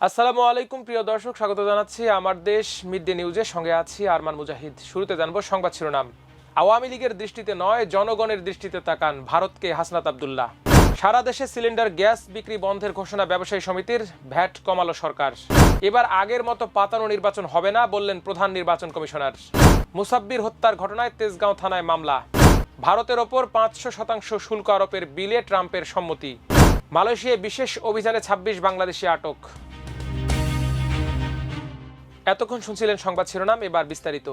আসসালামু আলাইকুম প্রিয় দর্শক, স্বাগত জানাচ্ছি আমার দেশ মিড ডে নিউজের সঙ্গে আছি আরমান মুজাহিদ। শুরুতে জানবো সংবাদ শিরোনাম। আওয়ামী লীগের দৃষ্টিতে নয়, জনগণের দৃষ্টিতে তাকান ভারতকে হাসনাত আব্দুল্লাহ। সারা দেশে সিলিন্ডার গ্যাস বিক্রি বন্ধের ঘোষণা ব্যবসায়ী সমিতির, ভ্যাট কমালো সরকার। এবার আগের মতো পাতানো নির্বাচন হবে না বললেন প্রধান নির্বাচন কমিশনার। মুসাব্বির হত্যার ঘটনায় তেজগাঁও থানায় মামলা। ভারতের ওপর 500% শুল্ক আরোপের বিলে ট্রাম্পের সম্মতি। মালয়েশিয়ায় বিশেষ অভিযানে 26 বাংলাদেশি আটক। এতক্ষণ শুনছিলেন সংবাদ শিরোনাম, এবার বিস্তারিত।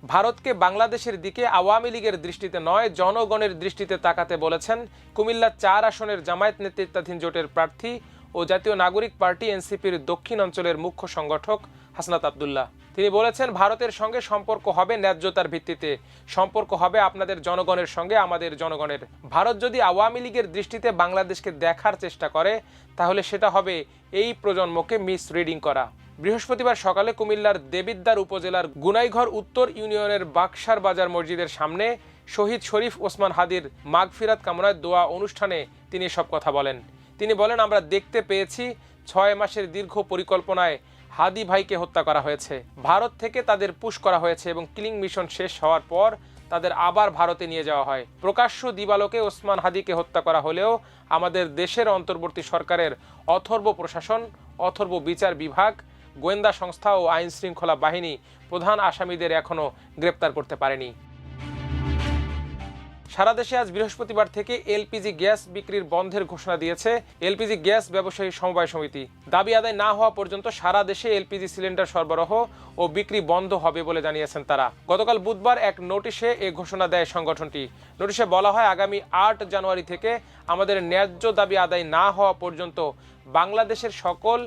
ভারতকে বাংলাদেশের দিকে আওয়ামী লীগের দৃষ্টিতে নয়, জনগণের দৃষ্টিতে তাকাতে বলেছেন কুমিল্লা 4 আসনের জামায়াত নেতৃত্বাধীন জোটের প্রার্থী ও জাতীয় নাগরিক পার্টি এনসিপির দক্ষিণ অঞ্চলের মুখ্য সংগঠক হাসনাত আব্দুল্লাহ। তিনি বলেছেন, ভারতের সঙ্গে সম্পর্ক হবে ন্যায্যতার ভিত্তিতে, সম্পর্ক হবে আপনাদের জনগণের সঙ্গে আমাদের জনগণের। ভারত যদি আওয়ামী লীগের দৃষ্টিতে বাংলাদেশকে দেখার চেষ্টা করে তাহলে সেটা হবে এই প্রজন্মকে মিসরিডিং করা। বৃহস্পতিবার সকালে কুমিল্লার দেবিদ্বার উপজেলার গুনাইঘর উত্তর ইউনিয়নের বাকসার বাজার মসজিদের সামনে শহীদ শরীফ ওসমান হাদির মাগফিরাত কামনায় দোয়া অনুষ্ঠানে তিনি সব কথা বলেন। তিনি বলেন, আমরা দেখতে পেয়েছি 6 মাসের দীর্ঘ পরিকল্পনায় হাদি ভাইকে হত্যা করা হয়েছে। ভারত থেকে তাদের পুশ করা হয়েছে এবং কিলিং মিশন শেষ হওয়ার পর তাদের আবার ভারতে নিয়ে যাওয়া হয়। প্রকাশ্য দিবালোকে ওসমান হাদিকে হত্যা করা হলেও আমাদের দেশের অন্তর্বর্তী সরকারের অথর্ব প্রশাসন, অথর্ব বিচার বিভাগ, গোয়েন্দা সংস্থা ও আইন শৃঙ্খলা বাহিনী প্রধান আসামিদের এখনও গ্রেপ্তার করতে পারেনি। সারা দেশে আজ বৃহস্পতিবার থেকে এলপিজি গ্যাস বিক্রির বন্ধের ঘোষণা দিয়েছে এলপিজি গ্যাস ব্যবসায়ী সমবায় সমিতি। দাবি আদায় না হওয়া পর্যন্ত সারা দেশে এলপিজি সিলিন্ডার সরবরাহ ও বিক্রি বন্ধ হবে বলে জানিয়েছেন তারা। গতকাল বুধবার এক নোটিশে এ ঘোষণা দেয় সংগঠনটি। নোটিশে বলা হয়, আগামী 8 জানুয়ারি থেকে আমাদের ন্যায্য দাবি আদায় না হওয়া পর্যন্ত বাংলাদেশের সকল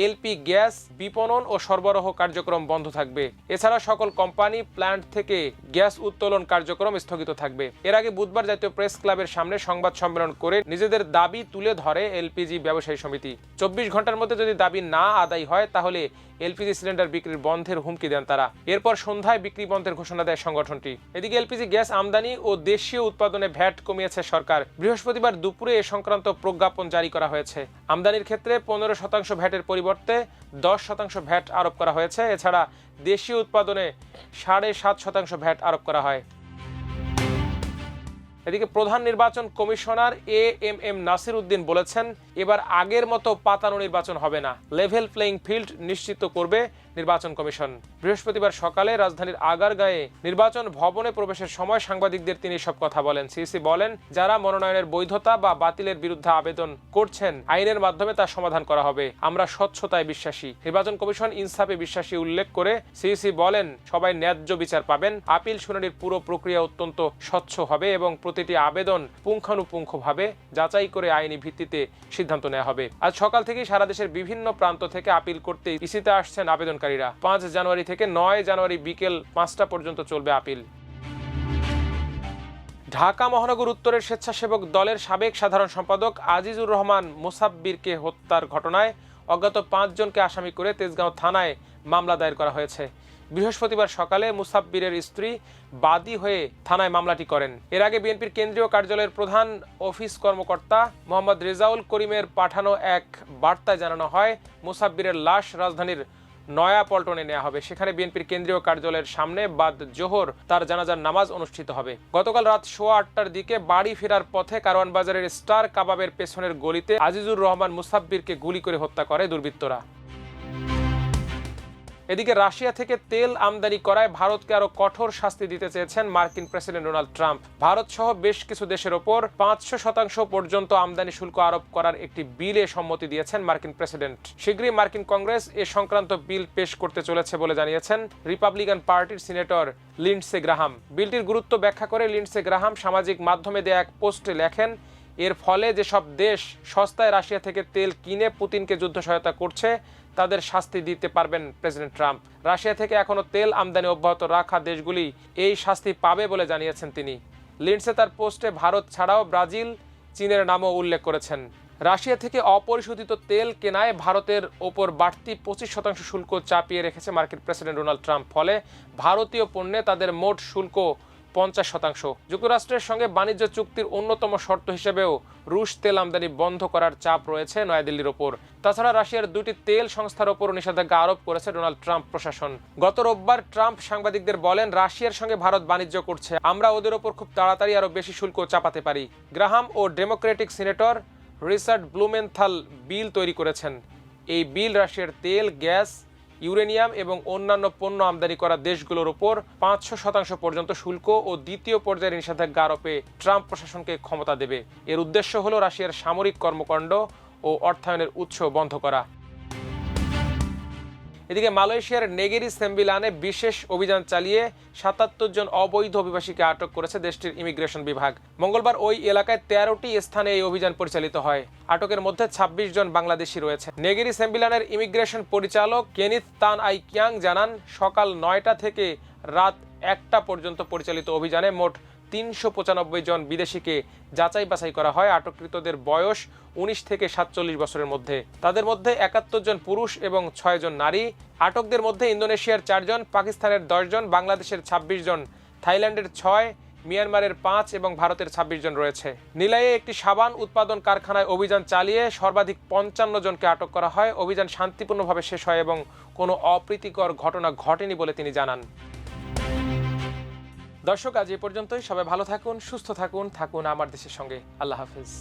এলপি গ্যাস বিপণন ও সরবরাহ কার্যক্রম বন্ধ থাকবে। এছাড়া সকল কোম্পানি প্ল্যান্ট থেকে গ্যাস উত্তোলন কার্যক্রম স্থগিত থাকবে। এর আগে বুধবার জাতীয় প্রেস ক্লাবের সামনে সংবাদ সম্মেলন করে নিজেদের দাবি তুলে ধরে এলপিজি ব্যবসায়ী সমিতি। 24 ঘন্টার মধ্যে যদি দাবি না আদায় হয় তাহলে এলপিজি সিলিন্ডার বিক্রির বন্ধের হুমকি দেন তারা। এরপর সন্ধ্যায় বিক্রি বন্ধের ঘোষণা দেয় সংগঠনটি। এদিকে এলপিজি গ্যাস আমদানি ও দেশীয় উৎপাদনে ভ্যাট কমিয়েছে সরকার। বৃহস্পতিবার দুপুরে এ সংক্রান্ত প্রজ্ঞাপন জারি করা হয়েছে। আমদানির ক্ষেত্রে 15% ভ্যাটের পরিবর্তে 10% ভ্যাট আরোপ করা হয়েছে। এছাড়া দেশীয় উৎপাদনে 7.5% ভ্যাট আরোপ করা হয়। এদিকে প্রধান নির্বাচন কমিশনার এএমএম নাসির উদ্দিন বলেছেন, এবার আগের মতো পাতানো নির্বাচন হবে না, লেভেল প্লেইং ফিল্ড নিশ্চিত করবে নির্বাচন কমিশন। বৃহস্পতিবার সকালে রাজধানীর আগারগাঁয়ে নির্বাচন ভবনে প্রবেশের সময় সাংবাদিকদের তিনি সব কথা বলেন। সিইসি বলেন, যারা মনোনয়নের বৈধতা বা বাতিলের বিরুদ্ধে আবেদন করছেন আইনের মাধ্যমে তার সমাধান করা হবে। আমরা স্বচ্ছতায় বিশ্বাসী। নির্বাচন কমিশন ইনসাফে বিশ্বাসী উল্লেখ করে সিইসি বলেন, সবাই ন্যায্য বিচার পাবেন। আপিল শুনানির পুরো প্রক্রিয়া অত্যন্ত স্বচ্ছ হবে এবং প্রতিটি আবেদন পুঙ্খানুপুঙ্খভাবে যাচাই করে আইনি ভিত্তিতে সিদ্ধান্ত নেওয়া হবে। আজ সকাল থেকেই সারা দেশের বিভিন্ন প্রান্ত থেকে আপিল করতে ইসিতে আসছেন আবেদনকারীরা। 5 জানুয়ারি থেকে 9 জানুয়ারি বিকেল 5টা পর্যন্ত চলবে আপিল। ঢাকা মহানগর উত্তরের স্বেচ্ছাসেবক দলের সাবেক সাধারণ সম্পাদক আজিজুর রহমান মুসাব্বিরকে হত্যার ঘটনায় অজ্ঞাত 5 জনকে আসামি করে তেজগাঁও থানায় মামলা দায়ের করা হয়েছে। বৃহস্পতিবার সকালে মুসাব্বিরের স্ত্রী বাদী হয়ে থানায় মামলাটি করেন। এর আগে বিএনপির কেন্দ্রীয় কার্যালয়ের প্রধান অফিস কর্মকর্তা মোহাম্মদ রেজাউল করিমের পাঠানো এক বার্তায় জানানো হয়, মুসাব্বিরের লাশ রাজধানীর নয়া পল্টনে নেওয়া হবে। সেখানে বিএনপির কেন্দ্রীয় কার্যালয়ের সামনে বাদ জোহর তার জানাজার নামাজ অনুষ্ঠিত হবে। গতকাল রাত 8:15টার দিকে বাড়ি ফেরার পথে কারওয়ান বাজারের স্টার কাবাবের পেছনের গলিতে আজিজুর রহমান মুসাব্বিরকে গুলি করে হত্যা করে দুর্বৃত্তরা। এদিকে রাশিয়া থেকে তেল আমদানি করায় ভারতকে আরো কঠোর শাস্তি দিতে চেয়েছেন মার্কিন প্রেসিডেন্ট ডোনাল্ড ট্রাম্প। ভারত সহ বেশ কিছু দেশের ওপর 500% পর্যন্ত আমদানি শুল্ক আরোপ করার একটি বিলে সম্মতি দিয়েছেন মার্কিন প্রেসিডেন্ট। শীঘ্রই মার্কিন কংগ্রেস এ সংক্রান্ত বিল পেশ করতে চলেছে বলে জানিয়েছেন রিপাবলিকান পার্টির সিনেটর লিন্ডসে গ্রাহাম। বিলটির গুরুত্ব ব্যাখ্যা করে লিন্ডসে গ্রাহাম সামাজিক মাধ্যমে দেয়া এক পোস্টে লেখেন, এর ফলে যেসব দেশ সস্তায় রাশিয়া থেকে তেল কিনে পুতিনকে যুদ্ধ সহায়তা করছে তাদের শাস্তি দিতে পারবেন প্রেসিডেন্ট ট্রাম্প। রাশিয়া থেকে এখনো তেল আমদানি অব্যাহত রাখা দেশগুলি এই শাস্তি পাবে বলে জানিয়েছেন তিনি। লিন্ডসে তার পোস্টে ভারত ছাড়াও ব্রাজিল, চীনের নামও উল্লেখ করেছেন। রাশিয়া থেকে অপরিশোধিত তেল কেনায় ভারতের ওপর বাড়তি 25% শুল্ক চাপিয়ে রেখেছে মার্কিন প্রেসিডেন্ট ডোনাল্ড ট্রাম্প। ফলে ভারতীয় পণ্যে তাদের মোট শুল্ক 50%। যুক্তরাষ্ট্রের সঙ্গে বাণিজ্য চুক্তির অন্যতম শর্ত হিসেবেও রুশ তেল আমদানি বন্ধ করার চাপ রয়েছে নয়াদিল্লির ওপর। তাছাড়া রাশিয়ার দুটি তেল সংস্থার ওপর নিষেধাজ্ঞা আরোপ করেছে ডোনাল্ড ট্রাম্প প্রশাসন। গত রোববার ট্রাম্প সাংবাদিকদের বলেন, রাশিয়ার সঙ্গে ভারত বাণিজ্য করছে, আমরা ওদের ওপর খুব তাড়াতাড়ি আরও বেশি শুল্ক চাপাতে পারি। গ্রাহাম ও ডেমোক্রেটিক সিনেটর রিচার্ড ব্লুমেনথাল বিল তৈরি করেছেন। এই বিল রাশিয়ার তেল, গ্যাস, ইউরেনিয়াম এবং অন্যান্য পণ্য আমদানি করা দেশগুলোর উপর 500% পর্যন্ত শুল্ক ও দ্বিতীয় পর্যায়ের নিষেধাজ্ঞা আরোপে ট্রাম্প প্রশাসনকে ক্ষমতা দেবে। এর উদ্দেশ্য হল রাশিয়ার সামরিক কর্মকাণ্ড ও অর্থায়নের উৎস বন্ধ করা। এদিকে মালয়েশিয়ার নেগেরি সেম্বিলানে বিশেষ অভিযান চালিয়ে 77 জন অবৈধ অভিবাসীকে আটক করেছে দেশটির ইমিগ্রেশন বিভাগ। মঙ্গলবার ওই এলাকায় 13টি স্থানে এই অভিযান পরিচালিত হয়। আটকের মধ্যে 26 জন বাংলাদেশি রয়েছে। নেগেরি সেম্বিলানের ইমিগ্রেশন পরিচালক কেনিথ তান আই কিয়াং জানান, সকাল 9টা থেকে রাত 1টা পর্যন্ত পরিচালিত অভিযানে মোট 395 জন বিদেশিকে যাচাই বাছাই করা হয়। আটককৃতদের বয়স 19 থেকে 47 বছরের মধ্যে। তাদের মধ্যে 71 জন পুরুষ এবং 6 জন নারী। আটকদের মধ্যে ইন্দোনেশিয়ার 4 জন, পাকিস্তানের 10 জন, বাংলাদেশের 26 জন, থাইল্যান্ডের 6, মিয়ানমারের 5 এবং ভারতের 26 জন রয়েছে। নিলাইয়ে একটি সাবান উৎপাদন কারখানায় অভিযান চালিয়ে সর্বাধিক 55 জনকে আটক করা হয়। অভিযান শান্তিপূর্ণভাবে শেষ হয় এবং কোনো অপ্রীতিকর ঘটনা ঘটেনি বলে তিনি জানান। দর্শক, আজ এ পর্যন্তই। সবাই ভালো থাকুন, সুস্থ থাকুন, থাকুন আমার দেশের সঙ্গে। আল্লাহ হাফেজ।